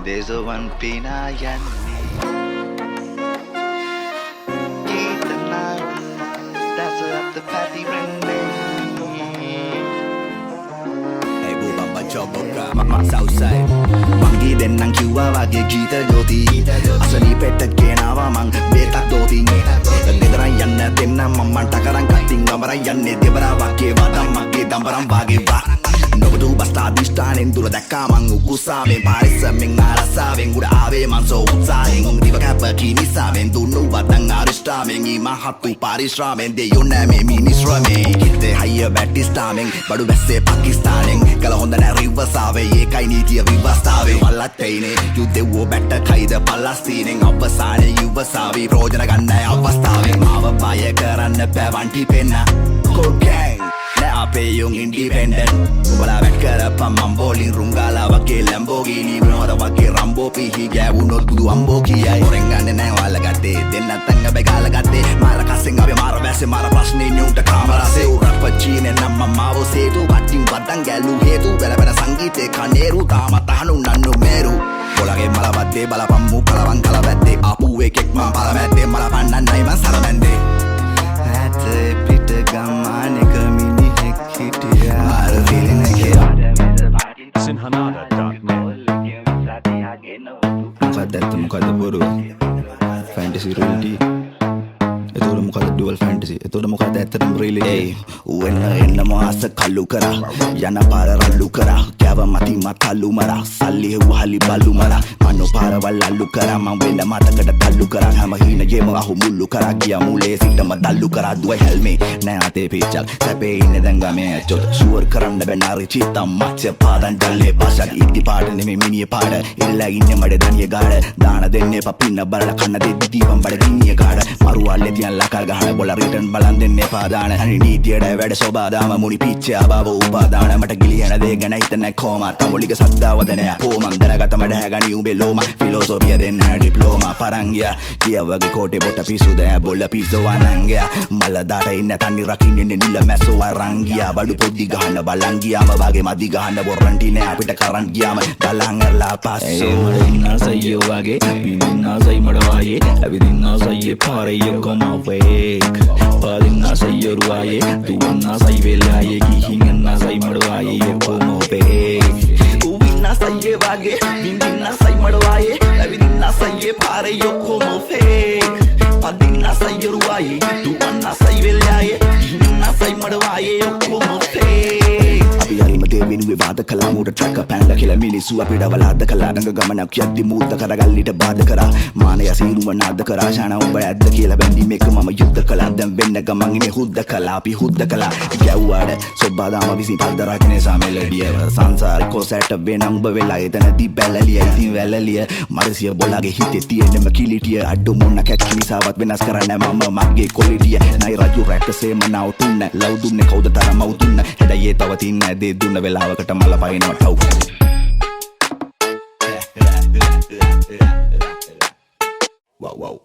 There's a one pinayanni Keetanadu That's up the patty running Hey boo bamba choboka mama southside Mangi dennang kiwwa wage geeta jyoti Asani petta kenawa mang betak doti Dedaran yanna denna mamman takaran katting amaran yanne debara wake wadam magge dambaram wage wa Nobudu basta adishtanen dura dakka mang ukusamen parisamen arasaven uda ave man so utsahen diva kappa kinisaven dunnu wadang arishtamen I mahattu parishramen de yonna me ministramen kitte hayya battistamen badu besse pakistanen kala honda na rivasave ekai nitiya vivastave wallateine yudde wo batta kaida palestinen avasane yuvasave projana ganna avastave mawa baya karanna pavanti penna cocaine Apeyong independent Ubala vetkara pamman bowling rungala wake Lamborghini Brinoda wake Rambo pihi gavunot kudu ambo kiyai Orang ganne nae wala gatte denna tanga begala gatte Mara kasen abe mara vase mara prashne nyunta kamara se Urappa chine namma mawo setu Vattin vadan galu hetu Bela bela sangite kaneru Tama tahanu nannu meru Bolage mala vatte bala pammu kalavan kalavatte Apu ekek man palavatte mala pannan naiman saramande Hatte pitta gammaneka මොකද බොරුව fantasy reality එතකොට මොකද dual fantasy එතකොට මොකද ඇත්තටම reality වෙන්න එන්න මාස කල්ලු කරා යන පාර රල්ලු කරා කැව මති මතල්ලු මරා සල්ලි හෙව්වහලි බල්ලු මරා මන්නෝ පාරවල් අල්ලු කරා මං වෙන්න මතකට තල්ලු කරා හැම හීනගේම අහු මුල්ලු කරා ගියා මුලේ සිටම දල්ලු කරා දුවයි හෙල්මේ නෑ අතේ පිච්චක් සැපේ ඉන්නේ දැන් ගමේ ඇච්චොත් ෂුවර් කරන්න බැනාරි චිත්තම් මච්ච පාදන් ජල්ලේ පසක් ඉද්දි පාට නෙමෙයි මිනිය පාට ඉල්ලා ඉන්නේ මඩ දනිය ගාඩ දාන දෙන්නේ පපින්න බලලා කන්න දෙද්දි දීපම් බඩ ගිනිය ගාඩ මරුවල්ලේ තියන් ලකල් ගහන බොල රිටර්න් බලන් දෙන්නේ පාදාන හරි නීතියට වැඩ සෝබාදාම මුනි පිච්චා බව උපාදාන මට ගිලියන දේ ගැන හිතන්නේ කොහමද තමුලික සද්දාවදනය කොමන් දැනගත මඩ හැගනි උඹේ ලෝම ෆිලොසොෆිය දෙන්න ඩිප්ලෝමා පරංගියා කියවගේ කෝටේ බොට පිසු දැ බොල්ල පිස්සෝ වනංගයා මල දාට ඉන්න තන්නි රකින්නේ නිල මැස්සෝ වරංගියා බඩු පොඩි ගහන්න බලන් ගියාම වගේ මදි ගහන්න බොරන්ටි නෑ අපිට කරන් ගියාම බලන් අරලා පස්සෝ ඉන්න සයියෝ වගේ ඉන්න සයි මඩ වායේ ඇවිදින්න සයියේ පාරේ යකම වේක් පාදින්න සයියෝ රුවායේ දුවන්න සයි වෙලායේ ගිහින් යන්න සයි මඩ වායේ යකම වේක් උවින්න සයියේ වගේ ඉන්න සයි මඩ වායේ ඇවිදින්න සයියේ පාරේ යකම වේක් පාදින්න සයියෝ රුවායේ දුවන්න සයි වෙලායේ ගිහින් යන්න සයි මඩ වායේ යකම වේක් අපි හරිම දෙවෙනුවේ වාද කළා මෝටර් ට්‍රක් පැනලා කියලා මිනිස්සු අපිට වලාද කළා නංග ගමනක් යද්දි මූද්ද කරගල්ලිට බාධ කරා මානය සීරුව නාද කරා ශාන උඹ ඇද්ද කියලා බැඳි මේක මම යුද්ධ කළා දැන් වෙන්න ගමන් ඉන්නේ හුද්ද කළා අපි හුද්ද කළා ගැව්වාඩ සොබ්බාදාම විසින් පද්දරකිනේ සාමෙලඩිය සංසාරේ කොසැට වෙන උඹ වෙලා එතනදී බැලලිය ඉතින් වැලලිය මරසිය බොලාගේ හිතේ තියෙනම කිලිටිය අඩු මොන්න කැක්කිසාවත් වෙනස් කරන්න මම මගේ කොලිටිය නයි රජු රැක්කසේ මනාව තුන්න ලව් දුන්නේ කවුද තරම අවුතුන්න හැඩයේ තව තින්න දේ දුන්න වෙලාවකට මල පයින්නවා ටව් wow wow